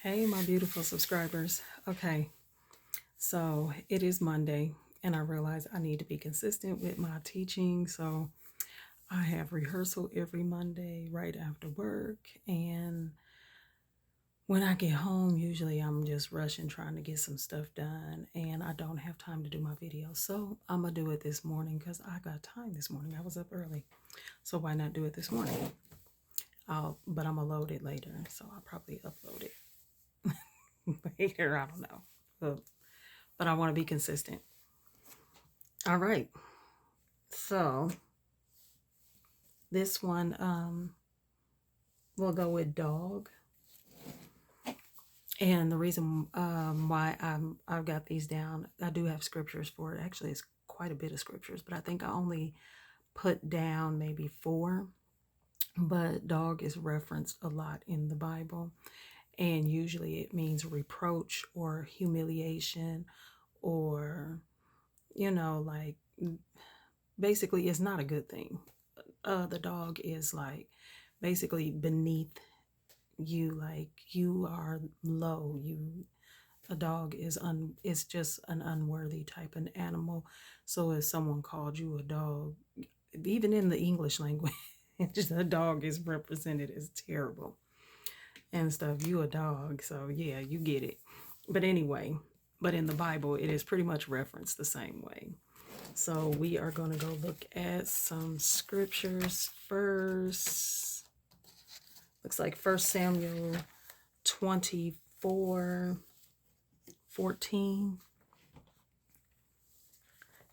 Hey, my beautiful subscribers. Okay, so it is Monday, and I realize I need to be consistent with my teaching. So I have rehearsal every Monday right after work. And when I get home, usually I'm just rushing trying to get some stuff done, and I don't have time to do my video. So I'm going to do it this morning because I got time this morning. I was up early. So why not do it this morning? But I'm going to load it later. So I'll probably upload it later. I don't know. But I want to be consistent. All right. So this one, we'll go with dog. And the reason why I've got these down, I do have scriptures for it. Actually, it's quite a bit of scriptures, but I think I only put down maybe 4. But dog is referenced a lot in the Bible. And usually it means reproach or humiliation or, like basically it's not a good thing. The dog is like basically beneath you, like you are low. A dog is just an unworthy type of animal. So if someone called you a dog, even in the English language, just a dog is represented as terrible and stuff. You a dog, so yeah, you get it. But anyway, but in the Bible, it is pretty much referenced the same way. So we are going to go look at some scriptures first. Looks like 1 Samuel 24:14.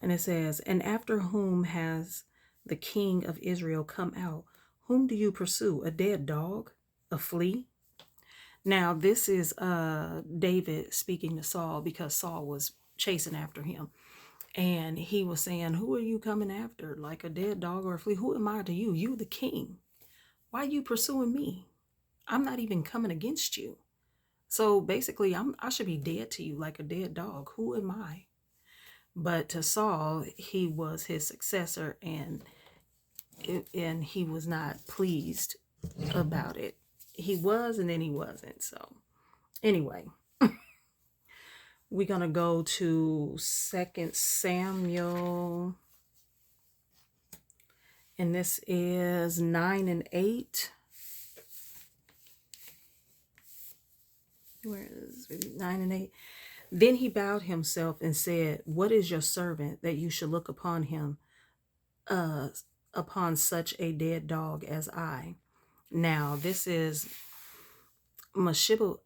And it says, "And after whom has the king of Israel come out? Whom do you pursue? A dead dog? A flea?" Now, this is David speaking to Saul because Saul was chasing after him. And he was saying, "Who are you coming after? Like a dead dog or a flea? Who am I to you? You the king. Why are you pursuing me? I'm not even coming against you. So basically, I should be dead to you like a dead dog. Who am I?" But to Saul, he was his successor, and he was not pleased about it. He was, and then he wasn't. So anyway, we're gonna go to 2 Samuel, and this is 9 and 8. Where is it? 9 and 8. "Then he bowed himself and said, What is your servant that you should look upon him, uh, upon such a dead dog as I?" Now, this is Mashibel,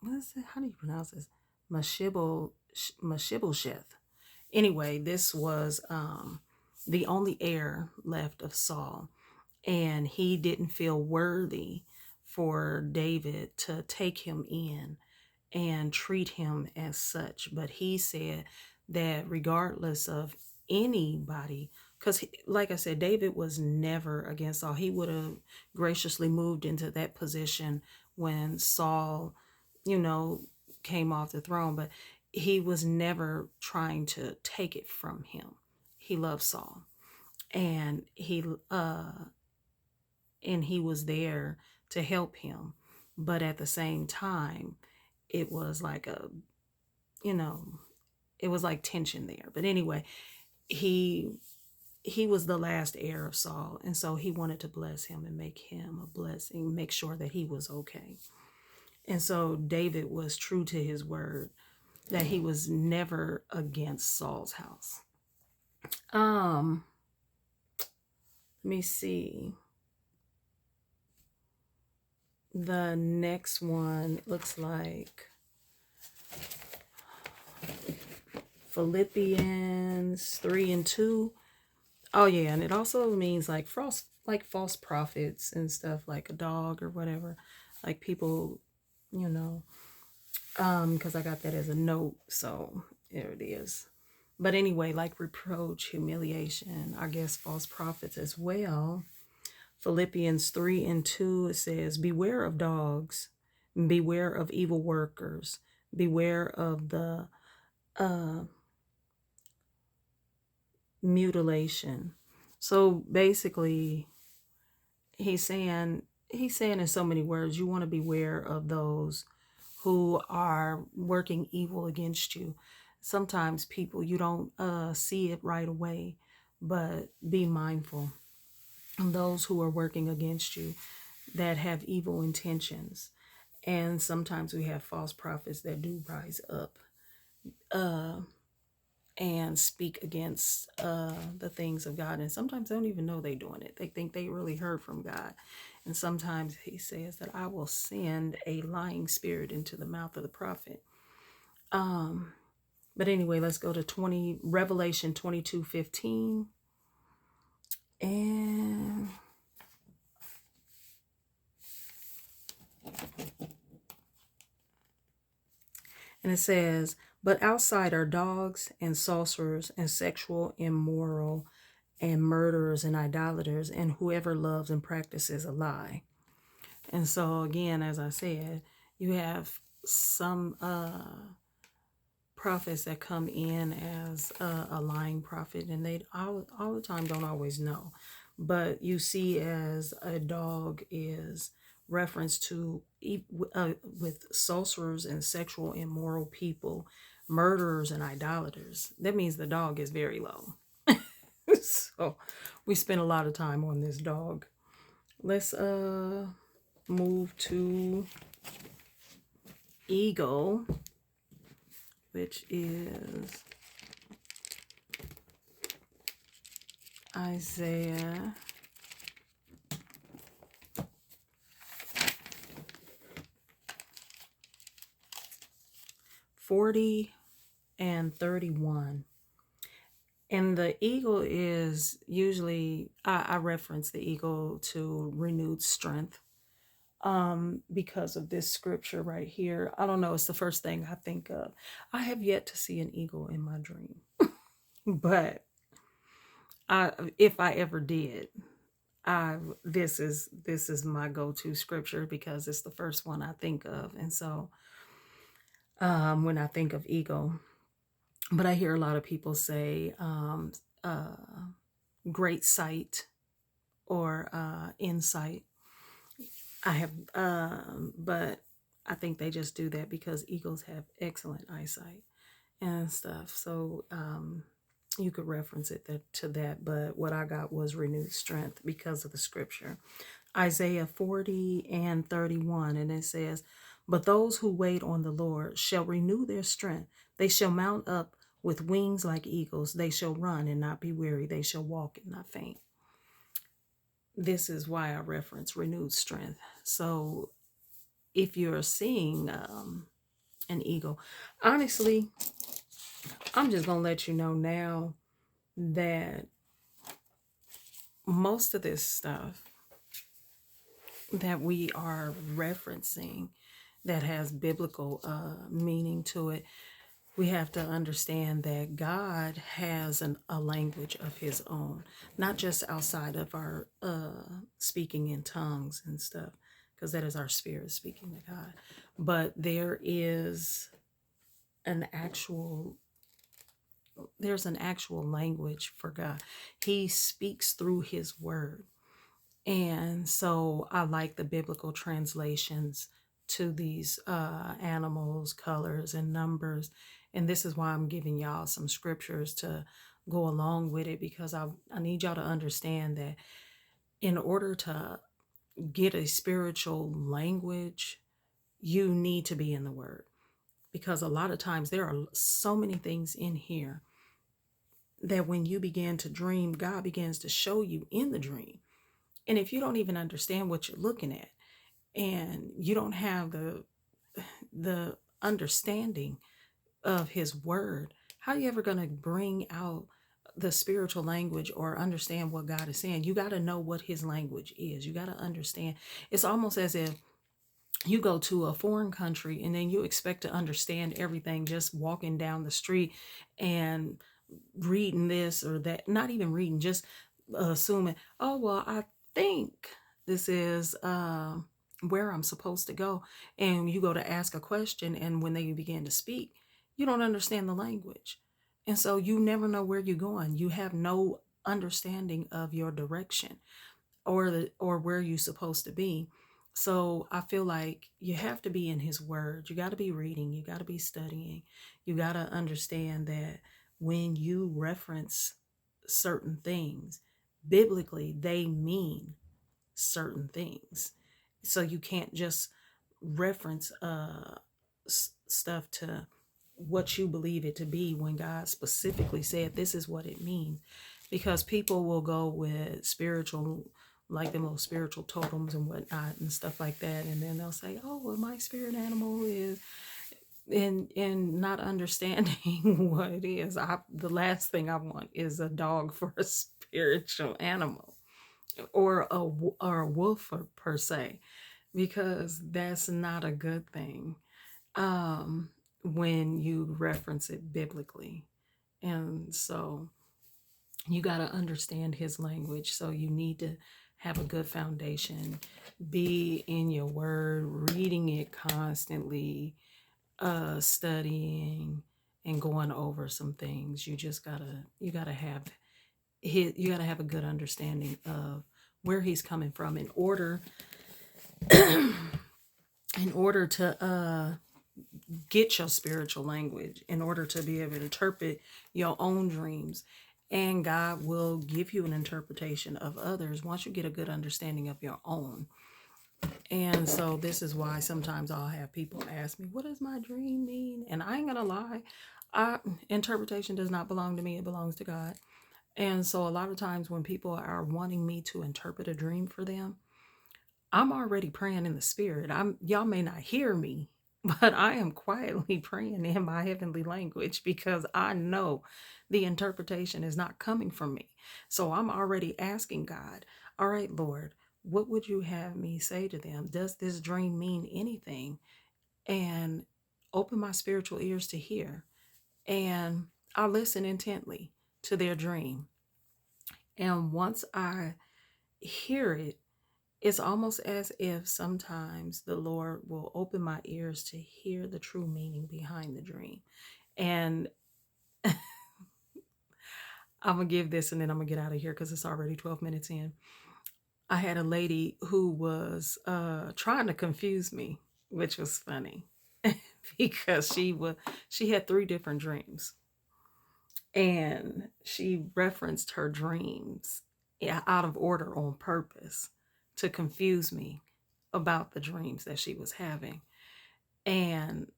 what is it? How do you pronounce this? Mashibelsheth. Anyway, this was the only heir left of Saul, and he didn't feel worthy for David to take him in and treat him as such. But he said that regardless of anybody, because like I said, David was never against Saul. He would have graciously moved into that position when Saul, came off the throne, but he was never trying to take it from him. He loved Saul, and he was there to help him. But at the same time, it was like you know, it was like tension there. But anyway, he was the last heir of Saul, and so he wanted to bless him and make him a blessing, make sure that he was okay. And so David was true to his word that he was never against Saul's house. Let me see. The next one looks like Philippians 3 and 2. Oh yeah, and it also means like false prophets and stuff, like a dog or whatever. Like people, because I got that as a note, so there it is. But anyway, like reproach, humiliation, I guess false prophets as well. Philippians 3 and 2, it says, "Beware of dogs, beware of evil workers, beware of the mutilation." So basically, he's saying he's saying in so many words, you want to beware of those who are working evil against you. Sometimes people, you don't see it right away, but be mindful of those who are working against you that have evil intentions. And sometimes we have false prophets that do rise up uh, and speak against the things of God. And sometimes they don't even know they're doing it. They think they really heard from God. And sometimes he says that I will send a lying spirit into the mouth of the prophet. But anyway, let's go to Revelation 22:15. And it says, but outside are dogs and sorcerers and sexual immoral and murderers and idolaters and whoever loves and practices a lie. And so again, as I said, you have some prophets that come in as a lying prophet, and they all the time don't always know. But you see, as a dog is reference to with sorcerers and sexual immoral people, murderers and idolaters. That means the dog is very low. So we spend a lot of time on this dog. Let's move to eagle, which is Isaiah 40 and 31. And the eagle is usually, I reference the eagle to renewed strength because of this scripture right here. I don't know, it's the first thing I think of. I have yet to see an eagle in my dream, but if I ever did, this is my go-to scripture because it's the first one I think of. And so when I think of eagle, but I hear a lot of people say great sight or insight. I have, but I think they just do that because eagles have excellent eyesight and stuff. So you could reference it to that, but what I got was renewed strength because of the scripture. Isaiah 40 and 31, and it says, but those who wait on the Lord shall renew their strength. They shall mount up with wings like eagles. They shall run and not be weary. They shall walk and not faint. This is why I reference renewed strength. So if you're seeing an eagle, honestly, I'm just going to let you know now that most of this stuff that we are referencing that has biblical meaning to it, we have to understand that God has a language of his own, not just outside of our speaking in tongues and stuff, because that is our spirit speaking to God. But there's an actual language for God. He speaks through his word. And so I like the biblical translations to these animals, colors, and numbers. And this is why I'm giving y'all some scriptures to go along with it, because I need y'all to understand that in order to get a spiritual language, you need to be in the word. Because a lot of times there are so many things in here that when you begin to dream, God begins to show you in the dream. And if you don't even understand what you're looking at, and you don't have the understanding of his word, how are you ever going to bring out the spiritual language or understand what God is saying? You got to know what his language is. You got to understand. It's almost as if you go to a foreign country and then you expect to understand everything just walking down the street and reading this or that, not even reading, just assuming, oh, well, I think this is where I'm supposed to go. And you go to ask a question, and when they begin to speak, you don't understand the language. And so you never know where you're going. You have no understanding of your direction. or where you're supposed to be. So I feel like you have to be in his word. You got to be reading, you got to be studying. You got to understand that when you reference certain things biblically, they mean certain things. So you can't just reference stuff to what you believe it to be when God specifically said this is what it means. Because people will go with spiritual, like the most spiritual totems and whatnot and stuff like that, and then they'll say, "Oh, well, my spirit animal is," and not understanding what it is. The last thing I want is a dog for a spiritual animal, or or a wolf per se, because that's not a good thing when you reference it biblically. And so you got to understand his language. So you need to have a good foundation, be in your word, reading it constantly, studying and going over some things. You gotta have you gotta have a good understanding of where he's coming from in order to get your spiritual language, in order to be able to interpret your own dreams. And God will give you an interpretation of others once you get a good understanding of your own. And so this is why sometimes I'll have people ask me, what does my dream mean? And I ain't gonna lie, interpretation does not belong to me, it belongs to God. And so a lot of times when people are wanting me to interpret a dream for them, I'm already praying in the spirit. Y'all may not hear me, but I am quietly praying in my heavenly language because I know the interpretation is not coming from me. So I'm already asking God, all right, Lord, what would you have me say to them? Does this dream mean anything? And open my spiritual ears to hear. And I listen intently to their dream. And once I hear it, it's almost as if sometimes the Lord will open my ears to hear the true meaning behind the dream. And I'm going to give this and then I'm going to get out of here because it's already 12 minutes in. I had a lady who was trying to confuse me, which was funny because she had 3 different dreams. And she referenced her dreams out of order on purpose to confuse me about the dreams that she was having. And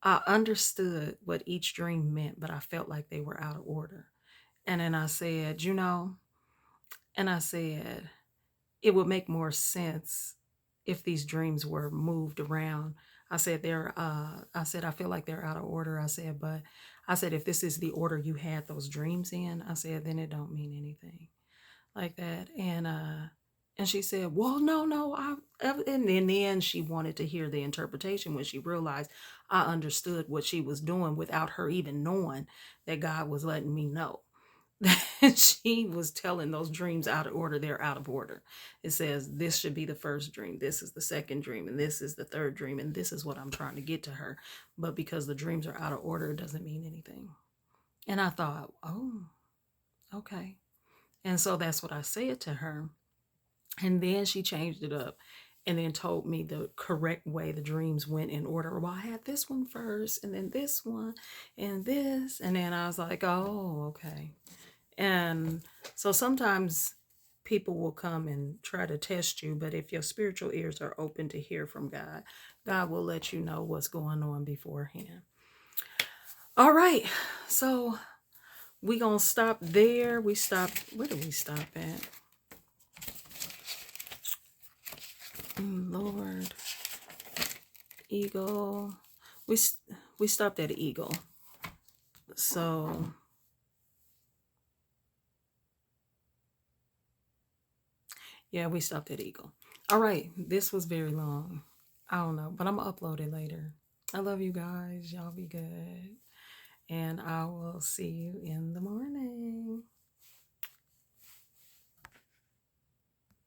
I understood what each dream meant, but I felt like they were out of order. And then I said, it would make more sense if these dreams were moved around. I said, I feel like they're out of order. I said, if this is the order you had those dreams in, I said, then it don't mean anything like that. And she said, well, no, and then she wanted to hear the interpretation when she realized I understood what she was doing without her even knowing that God was letting me know. She was telling those dreams out of order. They're out of order. It says this should be the first dream, this is the second dream, and this is the third dream, and this is what I'm trying to get to her. But because the dreams are out of order, it doesn't mean anything. And I thought, oh, okay. And so that's what I said to her. And then she changed it up and then told me the correct way the dreams went in order. Well, I had this one first, and then this one, and this. And then I was like, oh, okay. And so sometimes people will come and try to test you, but if your spiritual ears are open to hear from God, God will let you know what's going on beforehand. All right. So we gonna stop there. Where did we stop at? Lord. Eagle. We stopped at eagle. So yeah, we stopped at eagle. All right, this was very long. I don't know, but I'm gonna upload it later. I love you guys. Y'all be good. And I will see you in the morning.